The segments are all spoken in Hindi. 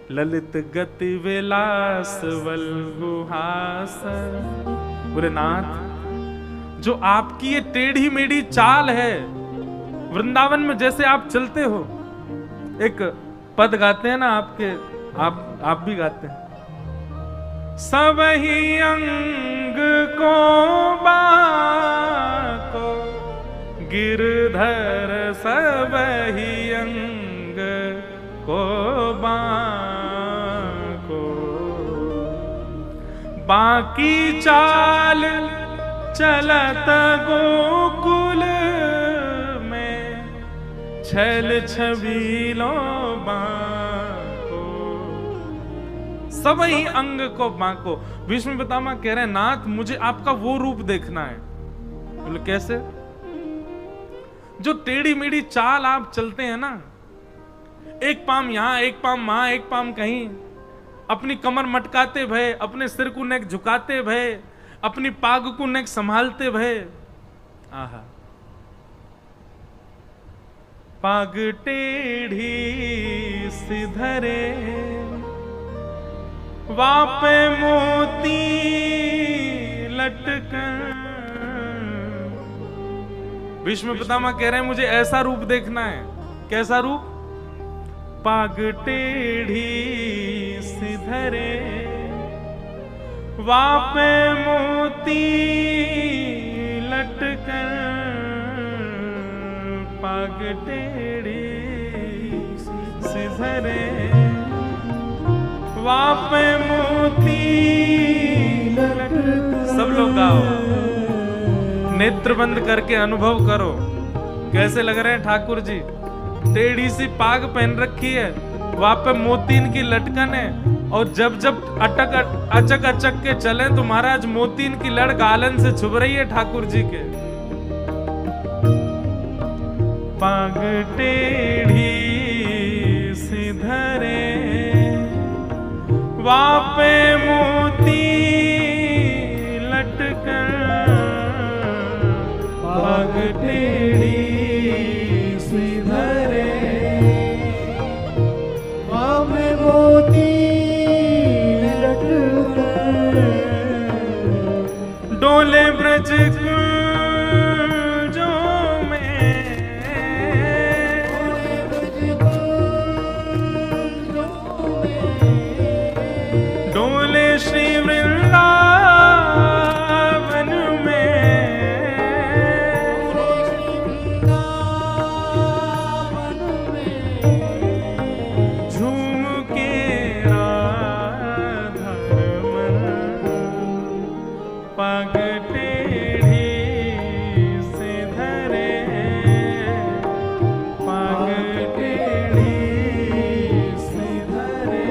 ललित गति विलास वल्गुहास। बोले नाथ, जो आपकी ये टेढ़ी मेढ़ी चाल है वृंदावन में, जैसे आप चलते हो, एक पद गाते हैं ना आपके, आप भी गाते हैं, सब ही अंग को बाको गिरधर, सब ही अंग को बाको, बाकी चाल चलत गोकुल में, छैल छबीलो बाको, सब ही अंग को बाको। विष्णु पितामह कह रहे हैं नाथ, मुझे आपका वो रूप देखना है। बोले कैसे? जो टेढ़ी मेढ़ी चाल आप चलते हैं ना, एक पाम यहां, एक पाम वहां, एक पाम कहीं, अपनी कमर मटकाते भय, अपने सिर को नेक झुकाते भय, अपनी पाग को नेक संभालते भय। आहा, पाग टेढ़ी सिधरे, वापे मोती लटकन। विष्णु पितामह कह रहे हैं मुझे ऐसा रूप देखना है। कैसा रूप? पाग टेढ़ी सिधरे, वापे मोती लटकन, पाग टेढ़ी सिधरे, वापे मोती लटकन। सब लोग गाओ, नेत्र बंद करके अनुभव करो कैसे लग रहे हैं ठाकुर जी। टेढ़ी सी पाग पहन रखी है, वहां पे मोतीन की लटकन है, और जब जब अचक अचक के चले तो महाराज मोतीन की लड़ गालन से छुप रही है ठाकुर जी के। पाग टेढ़ी सिधरे, वापे मोती लटकन, पाग टेढ़ी सिधरे, वापे मोती लटकन, डोले ब्रज श्री वृंदावन में, झूम के राधा रमन, पाग टेढ़ी सिधरे, पाग टेढ़ी सिधरे,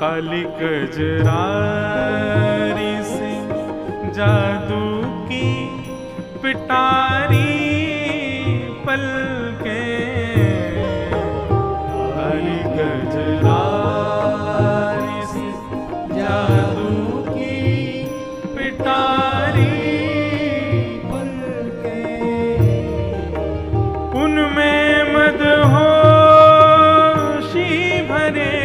काली कजरारी से जादू की पिटारी पलके, काली कजरारी से जादू की पिटारी पलके, उनमें मदहोशी भरे,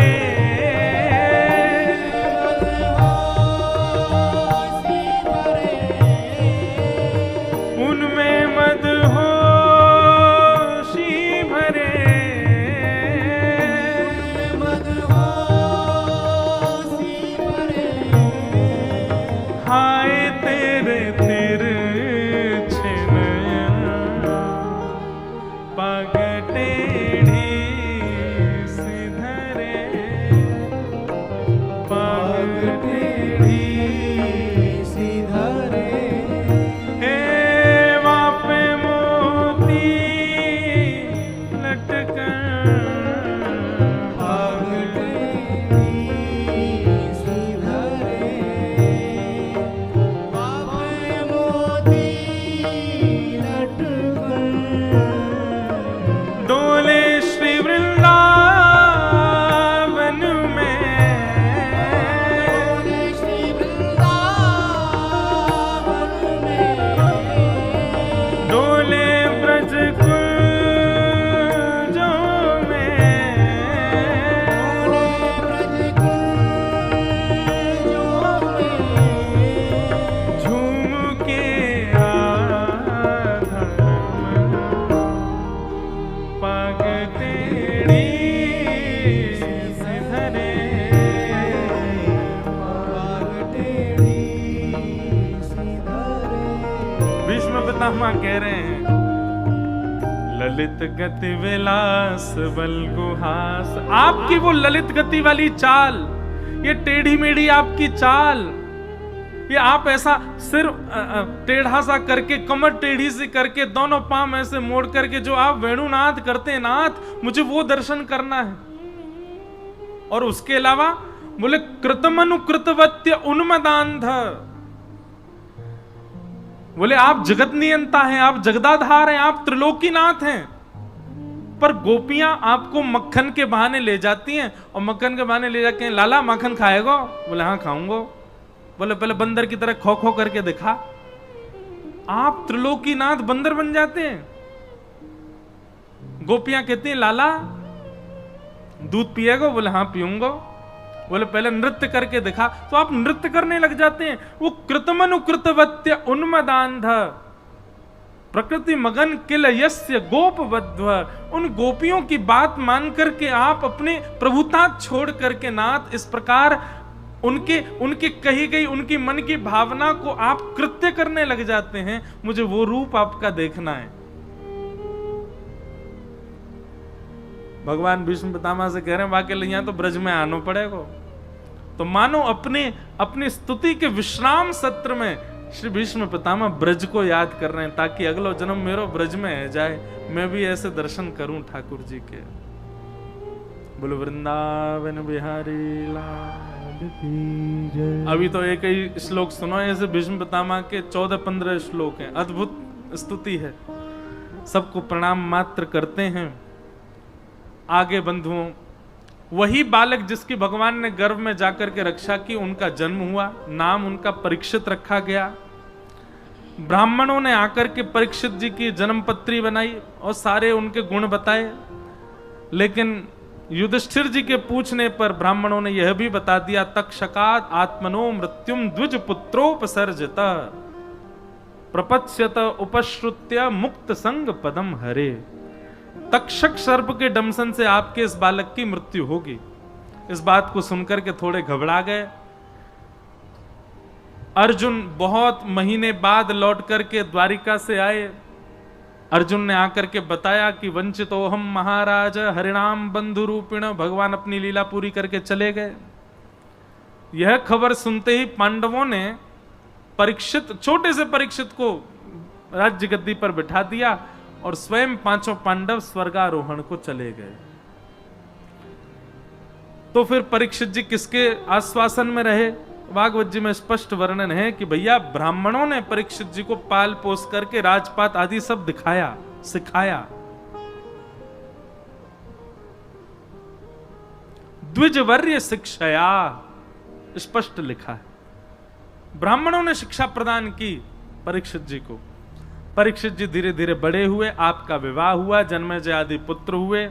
पाग टेढ़ी धरे, भीष्म पितामह कह रहे हैं ललित गति विलास बल गुहास। आपकी वो ललित गति वाली चाल, ये टेढ़ी मेढ़ी आपकी चाल, ये आप ऐसा सिर टेढ़ा सा करके, कमर टेढ़ी से करके, दोनों पांव ऐसे मोड़ करके जो आप वेणुनाद करते हैं नाथ, मुझे वो दर्शन करना है। और उसके अलावा बोले कृतमनु कृतवत्य उन्मदांध, बोले आप जगत नियंता हैं, आप जगदाधार हैं, आप त्रिलोकीनाथ हैं, पर गोपियां आपको मक्खन के बहाने ले जाती हैं, और मक्खन के बहाने ले जाके लाला मक्खन खाएगा? बोले हाँ खाऊंगा। बोले पहले बंदर की तरह खो खो करके दिखा। आप त्रिलोकीनाथ बंदर बन जाते हैं। गोपियां कहती हैं लाला दूध पिएगा? बोले हाँ पीऊंगा। बोले पहले नृत्य करके दिखा, तो आप नृत्य करने लग जाते हैं। वो कृतमनु कृतवत्य उन्मदांध प्रकृति मगन किल यस्य गोपवध्व, उन गोपियों की बात मान करके आप अपने प्रभुता छोड़ करके नाथ इस प्रकार उनके कही गई उनकी मन की भावना को आप कृत्य करने लग जाते हैं। मुझे वो रूप आपका देखना है। भगवान भीष्म पितामह से कह रहे हैं वाकई यहां तो ब्रज में आना पड़ेगा। तो मानो अपनी स्तुति के विश्राम सत्र में श्री भीष्म पितामह ब्रज को याद कर रहे हैं, ताकि अगलो जन्म मेरो ब्रज में है जाए, मैं भी ऐसे दर्शन करूं ठाकुर जी के। बोलो वृंदावन बिहारी लाल की जय। अभी तो एक ही श्लोक सुनो, ऐसे भीष्म पितामह के 14-15 श्लोक हैं, अद्भुत स्तुति है। सबको प्रणाम मात्र करते हैं। आगे बंधुओं, वही बालक जिसकी भगवान ने गर्भ में जाकर के रक्षा की, उनका जन्म हुआ, नाम उनका परीक्षित रखा गया। ब्राह्मणों ने आकर के परीक्षित जी की जन्मपत्री बनाई और सारे उनके गुण बताए, लेकिन युधिष्ठिर जी के पूछने पर ब्राह्मणों ने यह भी बता दिया तक्षकात आत्मनो मृत्युम द्विज पुत्रोपसर्जित प्रपत्स्यत उपश्रुत्य मुक्त संग पदम हरे। तक्षक सर्प के डंसन से आपके इस बालक की मृत्यु होगी। इस बात को सुनकर के थोड़े घबरा गए। अर्जुन बहुत महीने बाद लौट करके द्वारिका से आए। अर्जुन ने आकर के बताया कि वंचितो हम महाराज हरिणाम बंधु रूपिण, भगवान अपनी लीला पूरी करके चले गए। यह खबर सुनते ही पांडवों ने परीक्षित, छोटे से परीक्षित को राज्य गद्दी पर बिठा दिया और स्वयं 5 पांडव स्वर्गारोहण को चले गए। तो फिर परीक्षित जी किसके आश्वासन में रहे? भागवत जी में स्पष्ट वर्णन है कि भैया ब्राह्मणों ने परीक्षित जी को पाल पोस करके राजपाट आदि सब दिखाया, सिखाया। द्विजवर्य शिक्षया स्पष्ट लिखा है। ब्राह्मणों ने शिक्षा प्रदान की परीक्षित जी को। परीक्षित जी धीरे धीरे बड़े हुए, आपका विवाह हुआ, जन्मेजय आदि पुत्र हुए।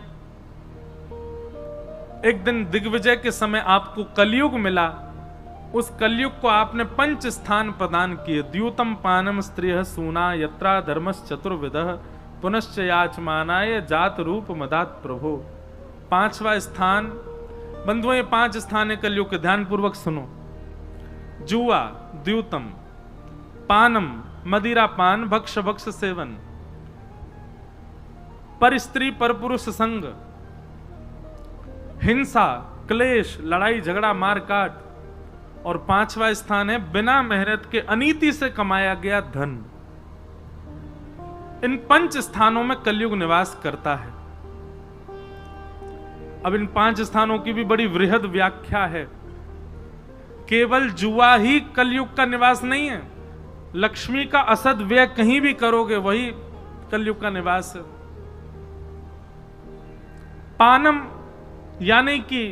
एक दिन दिग्विजय के समय आपको कलयुग मिला। उस कलयुग को आपने 5 स्थान प्रदान किए। द्यूतम पानम स्त्रियः सूना यत्रा धर्मश्च चतुर्विधः पुनश्च याचमानाय जात रूप मदात प्रभो। 5वां स्थान, बंधुओं ये 5 स्थान है कलयुग के, ध्यान पूर्वक सुनो। जुआ, द्यूतम, पानम मदिरा पान, भक्ष भक्ष सेवन, पर स्त्री पर पुरुष संग, हिंसा, क्लेश, लड़ाई झगड़ा मार काट, और 5वां स्थान है बिना मेहनत के अनीति से कमाया गया धन। इन 5 स्थानों में कलयुग निवास करता है। अब इन 5 स्थानों की भी बड़ी वृहद व्याख्या है। केवल जुआ ही कलयुग का निवास नहीं है। लक्ष्मी का असद व्यय कहीं भी करोगे वही कलयुग का निवास है। पानम यानी कि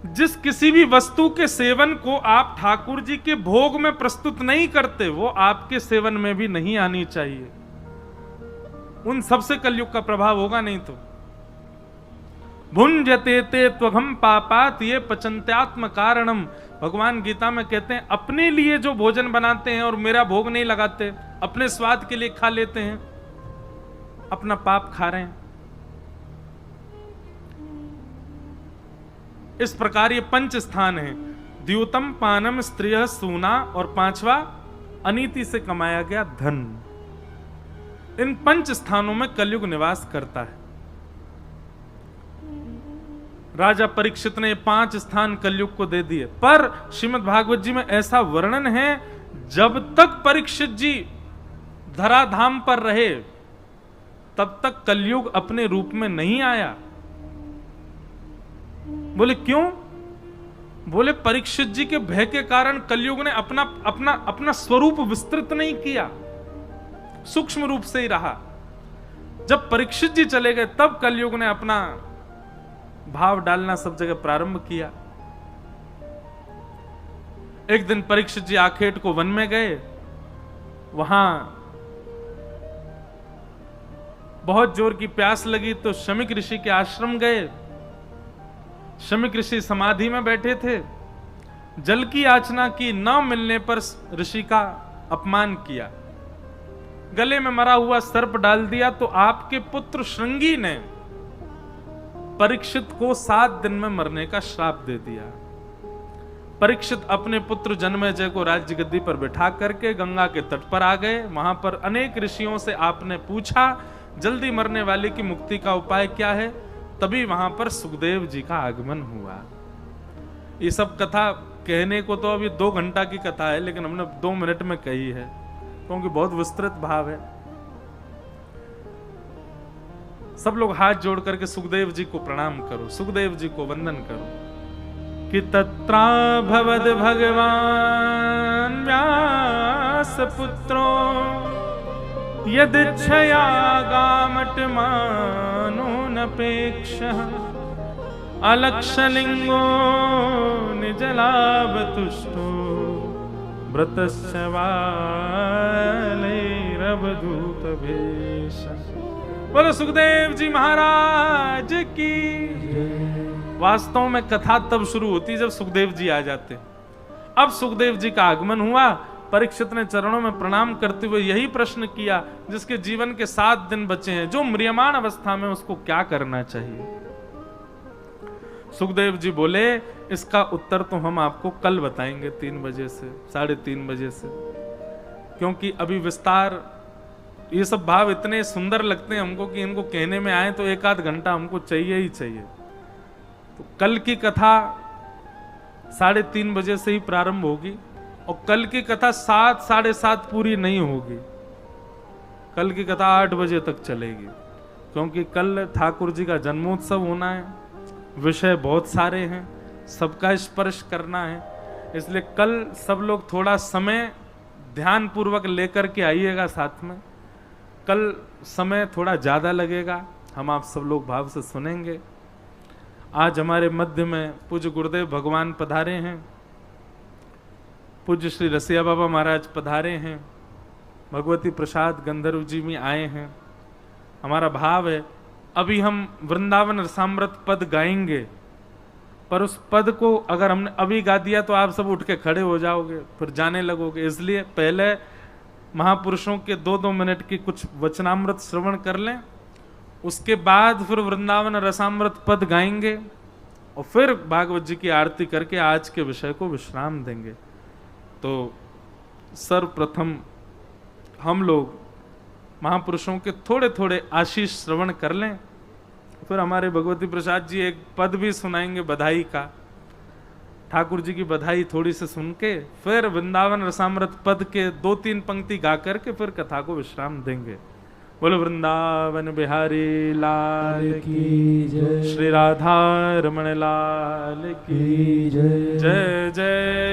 जिस किसी भी वस्तु के सेवन को आप ठाकुर जी के भोग में प्रस्तुत नहीं करते, वो आपके सेवन में भी नहीं आनी चाहिए। उन सबसे कलयुग का प्रभाव होगा नहीं तो। भुंजते ते त्वघम पापात ये पचंत्यात्म कारणम। भगवान गीता में कहते हैं अपने लिए जो भोजन बनाते हैं और मेरा भोग नहीं लगाते, अपने स्वाद के लिए खा लेते हैं, अपना पाप खा रहे हैं। इस प्रकार ये 5 स्थान है, द्यूतम, पानम, स्त्रिय, सूना, और 5वां अनीति से कमाया गया धन। इन 5 स्थानों में कलयुग निवास करता है। राजा परीक्षित ने 5 स्थान कलयुग को दे दिए, पर श्रीमद् भागवत जी में ऐसा वर्णन है, जब तक परीक्षित जी धराधाम पर रहे तब तक कलयुग अपने रूप में नहीं आया। बोले क्यों? बोले परीक्षित जी के भय के कारण कलयुग ने अपना स्वरूप विस्तृत नहीं किया, सूक्ष्म रूप से ही रहा। जब परीक्षित जी चले गए तब कलयुग ने अपना भाव डालना सब जगह प्रारंभ किया। एक दिन परीक्षित जी आखेट को वन में गए, वहां बहुत जोर की प्यास लगी तो शमीक ऋषि के आश्रम गए। शमीक ऋषि समाधि में बैठे थे, जल की याचना की, न मिलने पर ऋषि का अपमान किया, गले में मरा हुआ सर्प डाल दिया। तो आपके पुत्र श्रृंगी ने परीक्षित को 7 दिन में मरने का श्राप दे दिया। परीक्षित अपने पुत्र जन्मेजय को राज्य गद्दी पर बिठा करके गंगा के तट पर आ गए। वहां पर अनेक ऋषियों से आपने पूछा जल्दी मरने वाले की मुक्ति का उपाय क्या है। तभी वहां पर सुखदेव जी का आगमन हुआ। ये सब कथा कहने को तो अभी 2 घंटा की कथा है, लेकिन हमने 2 मिनट में कही है, क्योंकि बहुत विस्तृत भाव है। सब लोग हाथ जोड़ करके सुखदेव जी को प्रणाम करो, सुखदेव जी को वंदन करो। कि तत्रा भवद भगवान व्यास पुत्रो यदिच्छया गामट मानो नपेक्षः अलक्षलिंगो निजलाभ तुष्टो व्रतश्च वालैरवधूत भेष। बोलो सुखदेव जी महाराज की। वास्तव में कथा तब शुरू होती जब सुखदेव जी आ जाते। अब सुखदेव जी का आगमन हुआ। परीक्षित ने चरणों में प्रणाम करते हुए यही प्रश्न किया, जिसके जीवन के 7 दिन बचे हैं, जो म्रियमाण अवस्था में, उसको क्या करना चाहिए। सुखदेव जी बोले इसका उत्तर तो हम आपको कल बताएंगे 3 बजे से 3:30 बजे से, क्योंकि अभी विस्तार, ये सब भाव इतने सुंदर लगते हैं हमको कि इनको कहने में आए तो 1-8 घंटा हमको चाहिए ही चाहिए। तो कल की कथा 3:30 बजे से ही प्रारंभ होगी, और कल की कथा 7, 7:30 पूरी नहीं होगी। कल की कथा 8 बजे तक चलेगी, क्योंकि कल ठाकुर जी का जन्मोत्सव होना है, विषय बहुत सारे हैं, सबका स्पर्श करना है। इसलिए कल सब लोग थोड़ा समय ध्यान पूर्वक लेकर के आइएगा साथ में। कल समय थोड़ा ज्यादा लगेगा, हम आप सब लोग भाव से सुनेंगे। आज हमारे मध्य में पूज्य गुरुदेव भगवान पधारे हैं, पूज्य श्री रसिया बाबा महाराज पधारे हैं, भगवती प्रसाद गंधर्व जी भी आए हैं। हमारा भाव है अभी हम वृंदावन रसामृत पद गाएंगे, पर उस पद को अगर हमने अभी गा दिया तो आप सब उठ के खड़े हो जाओगे, फिर जाने लगोगे। इसलिए पहले महापुरुषों के 2-2 मिनट की कुछ वचनामृत श्रवण कर लें, उसके बाद फिर वृंदावन रसामृत पद गाएंगे, और फिर भागवत जी की आरती करके आज के विषय को विश्राम देंगे। तो सर्वप्रथम हम लोग महापुरुषों के थोड़े थोड़े आशीष श्रवण कर लें, फिर हमारे भगवती प्रसाद जी एक पद भी सुनाएंगे बधाई का, ठाकुर जी की बधाई थोड़ी सी सुन के फिर वृंदावन रसामृत पद के 2-3 पंक्ति गा करके फिर कथा को विश्राम देंगे। बोलो वृंदावन बिहारी लाल की जय, श्री राधा रमण लाल की जय, जय जय